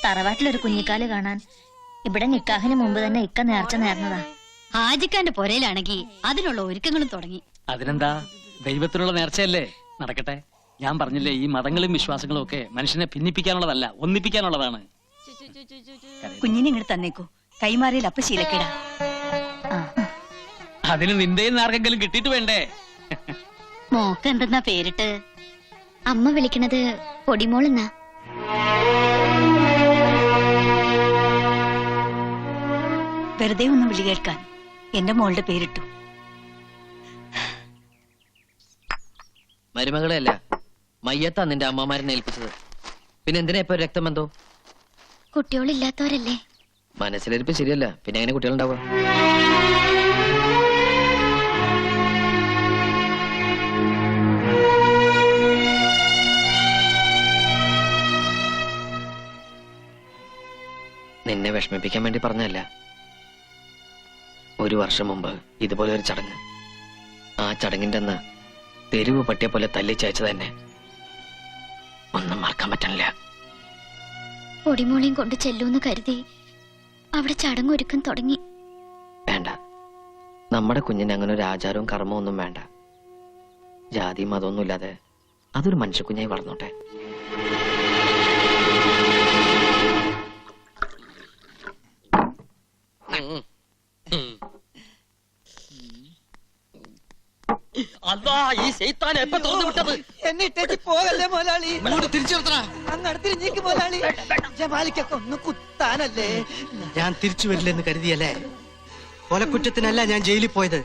തറവാട്ടിലൊരു കുഞ്ഞിക്കാല് കാണാൻ ഇവിടെ നിക്കാഹിന് മുമ്പ് തന്നെ ഇക്ക നേർച്ച നേർന്നതാ. ഹാജിക്കാന്റെ പൊരയിലാണെങ്കിൽ അതിനുള്ള ഒരുക്കങ്ങളും തുടങ്ങി. അതിനെന്താ, ദൈവത്തിനുള്ള നേർച്ചയല്ലേ, നടക്കട്ടെ. ഞാൻ പറഞ്ഞില്ലേ, ഈ മതങ്ങളും വിശ്വാസങ്ങളും ഒക്കെ മനുഷ്യനെ ഭിന്നിപ്പിക്കാനുള്ളതല്ല, ഒന്നിപ്പിക്കാനുള്ളതാണ്. കുഞ്ഞിനെ ഇങ്ങോട്ട് തന്നേക്കൂ, കൈമാറിയിൽ അപ്പ ശീലക്കേടാ. അതിന് നിന്റെയും ആർക്കെങ്കിലും കിട്ടിയിട്ട് വേണ്ടേ? മോക്ക് എന്തെന്നാ പേരിട്ട്? അമ്മ വിളിക്കണത് പൊടിമോളെന്നാ. വെറുതെ ഒന്ന് വിളി കേൾക്കാൻ എന്റെ മോളുടെ പേരിട്ടു. മരുമകളെ അല്ല, മയ്യത്താ നിന്റെ അമ്മമാരനെ ഏൽപ്പിച്ചത്. പിന്നെ എന്തിനാ ഇപ്പൊ രക്തബന്ധോ? കുട്ടികളില്ലാത്തവരല്ലേ? മനസ്സിലിരിപ്പ് ശരിയല്ല, പിന്നെ എങ്ങനെ കുട്ടികളുണ്ടാവുക? നിന്നെ വിഷമിപ്പിക്കാൻ വേണ്ടി പറഞ്ഞല്ല. ഒരു വർഷം മുമ്പ് ഇതുപോലെ ഒരു ചടങ്ങ്, ആ ചടങ്ങിന്റെ അന്ന് തെരുവ് പട്ടിയെ പോലെ തല്ലിച്ചയച്ചത് തന്നെ ഒന്നും മറക്കാൻ പറ്റണില്ല. പൊടിമോളെയും കൊണ്ട് ചെല്ലൂന്ന് കരുതി അവിടെ ചടങ്ങൊരുക്കം തുടങ്ങി. വേണ്ട, നമ്മുടെ കുഞ്ഞിന് അങ്ങനെ ഒരു ആചാരവും കർമ്മവും ഒന്നും വേണ്ട. ജാതിയും മതമൊന്നുമില്ലാതെ അതൊരു മനുഷ്യക്കുഞ്ഞായി വളർന്നോട്ടെ. അല്ലാ, ഈ ശൈത്താൻ എപ്പോ തുറന്നു വിട്ടത്? എന്നിട്ടേക്ക് പോകല്ലേ മോലാളി, തിരിച്ചു അങ്ങോട്ട് തിരിഞ്ഞേക്ക് മോലാളി. ജമാലിക്കൊക്കെ ഒന്ന് കുത്താനല്ലേ. ഞാൻ തിരിച്ചു വരില്ലെന്ന് കരുതിയല്ലേ? കൊലക്കുറ്റത്തിനല്ല ഞാൻ ജയിലിൽ പോയത്,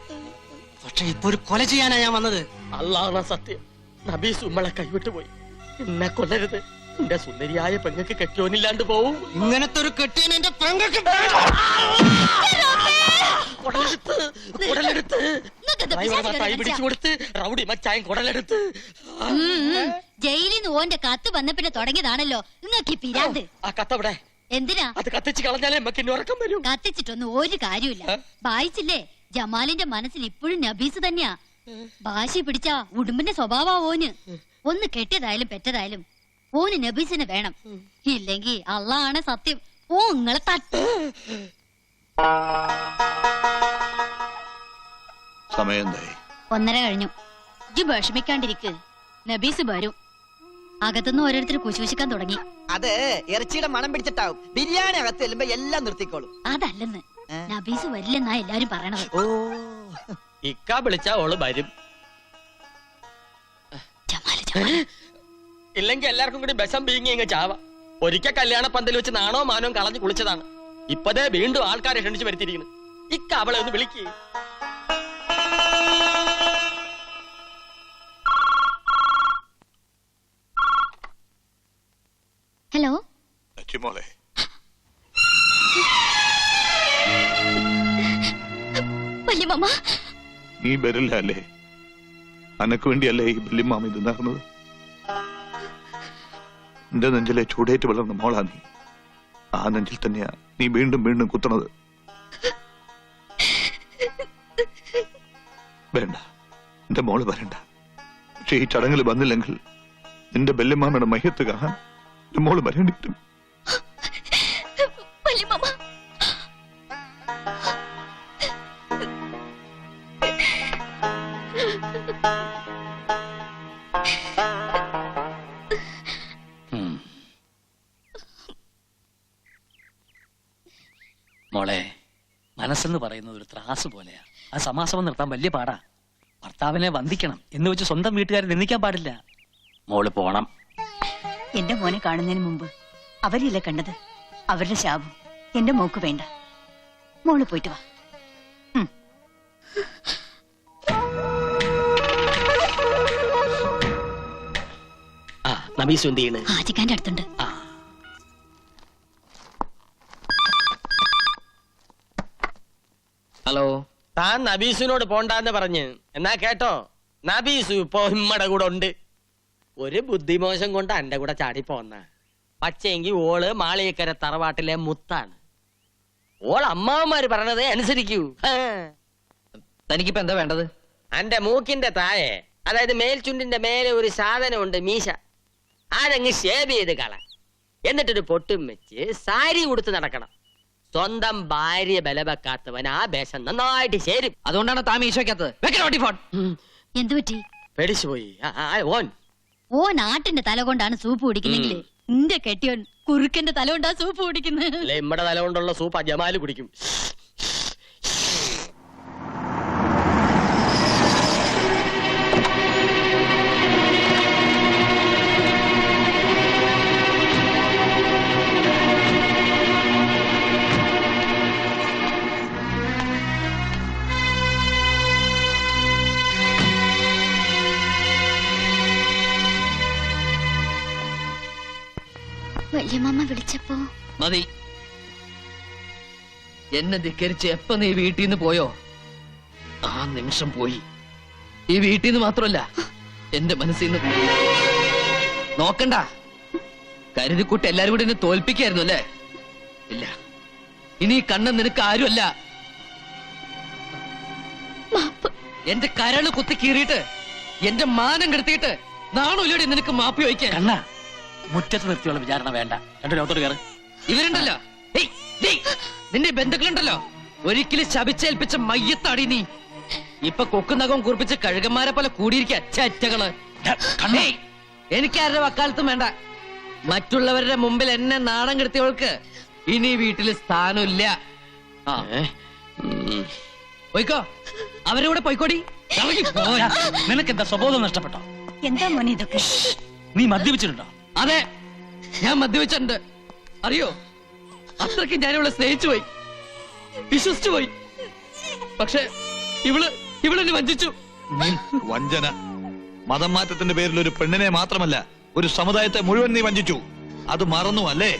പക്ഷെ ഇപ്പൊ ഒരു കൊല ചെയ്യാനാ ഞാൻ വന്നത്. അല്ലാഹ് സത്യം, നബീസ് ഉമ്മളെ കൈവിട്ടു പോയി. എന്നെ കൊല്ലരുത്, എന്റെ സുന്ദരിയായ പെങ്ങൾക്ക് കെട്ടിയോനില്ലാണ്ട് പോവും. ഇങ്ങനത്തെ ഒരു കെട്ടിയൻ എന്റെ പെങ്ങൾക്ക് പിടിച്ചു കൊടുത്ത് റൗഡി മച്ചായൻ കുടലെടുത്ത്. ജയിലിൽ നിന്ന് ഓന്റെ കത്ത് വന്ന പിന്നെ തുടങ്ങിയതാണല്ലോ നിങ്ങൾക്ക് പിരാന്ത്. ആ കത്തവിടെ എന്തിനാ? അത് കത്തിച്ച് കളഞ്ഞാലേ നമുക്ക് ഇനി ഉറക്കം വരും. കത്തിച്ചിട്ടൊന്നും ഒരു കാര്യമില്ല. വായിച്ചില്ലേ, ജമാലിന്റെ മനസ്സിൽ ഇപ്പോഴും നബീസ് തന്നെയാ. ഭാഷ പിടിച്ച ഉടുമ്പിന്റെ സ്വഭാവ ഓന്. ഒന്ന് കെട്ടിയതായാലും പെറ്റതായാലും ഓന് നബീസിന് വേണം. ഇല്ലെങ്കി അള്ളാണ് സത്യം, ഓ നിങ്ങളെ തട്ട്. സമയം 1:30 കഴിഞ്ഞു. ഇജ്ജ് വിഷമിക്കാണ്ടിരിക്ക്, നബീസ് വരും. അകത്തുനിന്ന് ഓരോരുത്തർ കുശുശിക്കാൻ തുടങ്ങി. അത് ഇറച്ചിയുടെ മണം പിടിച്ചിട്ടാവും. ബിരിയാണി അകത്ത് ചെല്ലുമ്പോ എല്ലാം നിർത്തിക്കോളും. അതല്ലെന്ന്, നബീസ് വരില്ലെന്നാ എല്ലാരും പറയണത്. ഓ, ഇക്ക വിളിച്ചാ ഓള് വരും. ഇല്ലെങ്കിൽ എല്ലാവർക്കും കൂടി ബസം പീങ്ങി ഇങ്ങ് ചാവ. ഒരിക്കൽ കല്യാണ പന്തൽ വെച്ച് നാണോ മാനോ കളഞ്ഞു കുളിച്ചതാണ്. ഇപ്പതേ വീണ്ടും ആൾക്കാരെ ക്ഷണിച്ചു വരുത്തിയിരിക്കുന്നു. ഇക്ക അവളെ ഒന്ന് വിളിക്ക്. ഹലോ മോളെ, വല്യമ്മ. നീ വരില്ല അല്ലേ? അനക്ക് വേണ്ടിയല്ലേ ഈ വല്യമ്മാമ ഇത് നടന്നത്? എന്റെ നെഞ്ചിലെ ചൂടേറ്റ് വളർന്ന മോളാ നീ. ആ നെഞ്ചിൽ തന്നെയാ നീ വീണ്ടും വീണ്ടും കുത്തണത്. വേണ്ട, എന്റെ മോള് വരണ്ട. പക്ഷെ ഈ ചടങ്ങിൽ വന്നില്ലെങ്കിൽ നിന്റെ വല്യമ്മാമയുടെ മയ്യത്ത് കാണാൻ എന്റെ മോള് വരേണ്ടി വരും. മോളെ, മനസ്സെന്ന് പറയുന്നത് ഒരു ത്രാസ് പോലെയാ. ആ സമാസമം നിർത്താൻ വലിയ പാടാ. ഭർത്താവിനെ വന്ദിക്കണം എന്ന് വെച്ച് സ്വന്തം വീട്ടുകാരെ നിന്ദിക്കാൻ പാടില്ല. മോള് പോണം. എന്റെ മോനെ കാണുന്നതിന് മുമ്പ് അവരില്ല കണ്ടത്. അവരുടെ ശാപം എന്റെ മോക്ക് വേണ്ട. മോള് പോയിട്ട് വാ. നബീസ് എന്ത് ചെയ്യണ്? ഹാജിക്കാന്റെ അടുത്തുണ്ട്. ഹലോ, താൻ നബീസിനോട് പോണ്ടാന്ന് പറഞ്ഞ് എന്നാ കേട്ടോ. നബീസു ഇപ്പൊ ഇമ്മടെ കൂടെ ഉണ്ട്. ഒരു ബുദ്ധിമോശം കൊണ്ട് എന്റെ കൂടെ ചാടി പോന്ന. പക്ഷേങ്കി ഓള് മാളിയക്കര തറവാട്ടിലെ മുത്താണ്. ഓൾ അമ്മാവന്മാര് പറഞ്ഞതേ അനുസരിക്കൂ. തനിക്കിപ്പോ എന്താ വേണ്ടത്? എന്റെ മൂക്കിന്റെ താഴെ, അതായത് മേൽചുണ്ടിന്റെ മേലെ ഒരു സാധനമുണ്ട്, മീശ. അതങ്ങ് ഷേവ് ചെയ്ത് കള. എന്നിട്ടൊരു പൊട്ടും വെച്ച് സാരി ഉടുത്ത് നടക്കണം. സ്വന്തം ഭാര്യ ബലവെക്കാത്തവൻ ആ വേഷം നന്നായിട്ട് ചേരും. അതുകൊണ്ടാണ് താൻ മീശോയ്ക്കകത്ത് വെക്കണോ ഫോൺ. എന്തു പറ്റി? പേടിച്ചു പോയി. ഓൻ ഓ നാട്ടിന്റെ തല കൊണ്ടാണ് സൂപ്പ് കുടിക്കുന്നെങ്കിൽ നിന്റെ കെട്ടിയോൻ കുറുക്കന്റെ തല കൊണ്ടാ സൂപ്പ് കുടിക്കുന്നത്. അല്ലെ ഇമ്മടെ തല കൊണ്ടുള്ള സൂപ്പ് ജമാല് കുടിക്കും. വല്യമ്മ വിളിച്ചപ്പോ മതി. എന്നെ ധിക്കരിച്ച് എപ്പ നീ വീട്ടിൽ നിന്ന് പോയോ ആ നിമിഷം പോയി. ഈ വീട്ടിൽ നിന്ന് മാത്രമല്ല എന്റെ മനസ്സിൽ നിന്ന്. നോക്കണ്ട, കരുതിക്കൂട്ട് എല്ലാരും കൂടി എന്നെ തോൽപ്പിക്കായിരുന്നു അല്ലേ? ഇല്ല, ഇനി ഈ കണ്ണൻ നിനക്ക് ആരുമല്ല. എന്റെ കരള് കുത്തി കീറിയിട്ട് എന്റെ മാനം കെടുത്തിയിട്ട് നാണുല്ലോടെ നിനക്ക് മാപ്പി വയ്ക്കാൻ. കണ്ണ മുറ്റത്ത് നിർത്തിയുള്ള വിചാരണ വേണ്ട. രണ്ടു ലോകത്തോട് കയറ്. ഇവരുണ്ടല്ലോ, ഏയ്, ഡേയ്, നിന്റെ ബന്ധുക്കളുണ്ടല്ലോ, ഒരിക്കലും ശപിച്ചേൽപ്പിച്ച മയ്യത്താടി നീ. ഇപ്പൊ കൊക്കുന്നകവും കുറിപ്പിച്ച് കഴുകന്മാരെ പോലെ കൂടിയിരിക്കുക ചറ്റകള്. ഏയ്, എനിക്കാരുടെ വക്കാലത്തും വേണ്ട. മറ്റുള്ളവരുടെ മുമ്പിൽ എന്നെ നാണം കെടുത്തിയവൾക്ക് ഇനി വീട്ടില് സ്ഥാനമില്ല. ആ പോയിക്കോ, അവരുടെ കൂടെ പോയിക്കോടി. നിനക്കെന്താ സ്വബോധം നഷ്ടപ്പെട്ടോ? എന്താ മോനെ ഇതൊക്കെ? നീ മദ്യപിച്ചിട്ടുണ്ടോ? അതെ, ഞാൻ മദ്യപിച്ചിട്ടുണ്ട്. അറിയോ, അത്രയ്ക്ക് ഞാനിവളെ സ്നേഹിച്ചു പോയി, വിശ്വസിച്ചു പോയി. പക്ഷെ ഇവളെന്നെ വഞ്ചിച്ചു. വഞ്ചന, മതം മാറ്റത്തിന്റെ പേരിൽ ഒരു പെണ്ണിനെ മാത്രമല്ല ഒരു സമുദായത്തെ മുഴുവൻ നീ വഞ്ചിച്ചു. അത് മറന്നു അല്ലേ?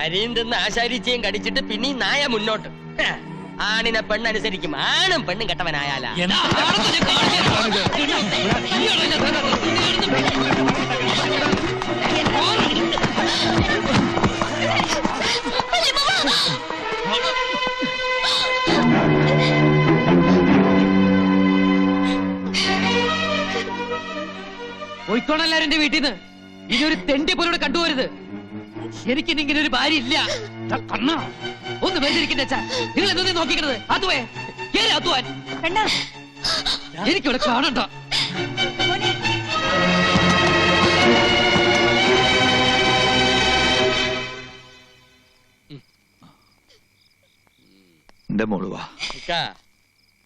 അരിയും തിന്ന് ആശാരിച്ചയും കടിച്ചിട്ട് പിന്നെ ഈ നായ മുന്നോട്ട്. ആണിനെ പെണ്ണനുസരിക്കും. ആണും പെണ്ണും കെട്ടവനായാലാ. പോയിക്കോണെല്ലാരും എന്റെ വീട്ടിൽ നിന്ന്. ഇനി ഒരു തെണ്ടി പോലും കണ്ടുപോരുത്. എനിക്കിനി ഇങ്ങനെ ഒരു ഭാര്യ ഇല്ല. കണ്ണ ഒന്ന് വേദിരിക്കണ്ട. നിങ്ങൾ എന്തോ നോക്കിക്കണത്? അതുവേ അതുവാൻ എനിക്കിവിടെ കാണണ്ട. എന്റെ മോള് വാ.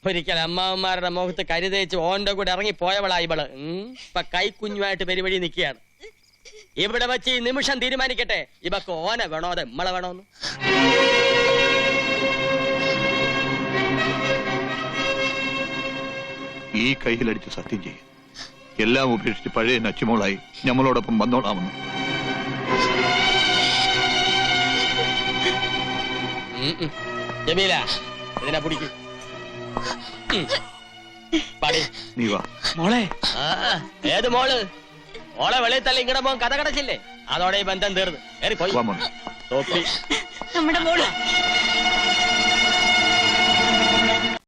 ഒരിക്കൽ അമ്മാവന്മാരുടെ മുഖത്ത് കരുതേച്ച് ഓന്റെ കൂടെ ഇറങ്ങി പോയവളാ ഇവള്. ഇപ്പൊ കൈക്കുഞ്ഞുമായിട്ട് പെരുവഴി നിൽക്കുകയാണ്. ഇവിടെ വെച്ച് ഈ നിമിഷം തീരുമാനിക്കട്ടെ, ഇവക്ക് ഓനെ വേണോ അത് നമ്മളെ വേണോന്ന്. ഈ കൈയിലടിച്ച് സത്യം ചെയ്യും. എല്ലാം ഉപേക്ഷിച്ച് പഴയ നച്ചുമോളായി ഞമ്മളോടൊപ്പം വന്നോളാമെന്ന്. ജമീല, ഇതിനെ പിടിക്ക്. നീ വാ മോളെ. ഏത് മോള്? ഓളെ വെളിയിൽ തള്ളി ഇങ്ങടെ പോകാൻ കഥ കടച്ചില്ലേ? അതോടെ ഈ ബന്ധം തീർന്ന്. പോയി വാ മോനെ. തോപ്പി നമ്മുടെ മോള്.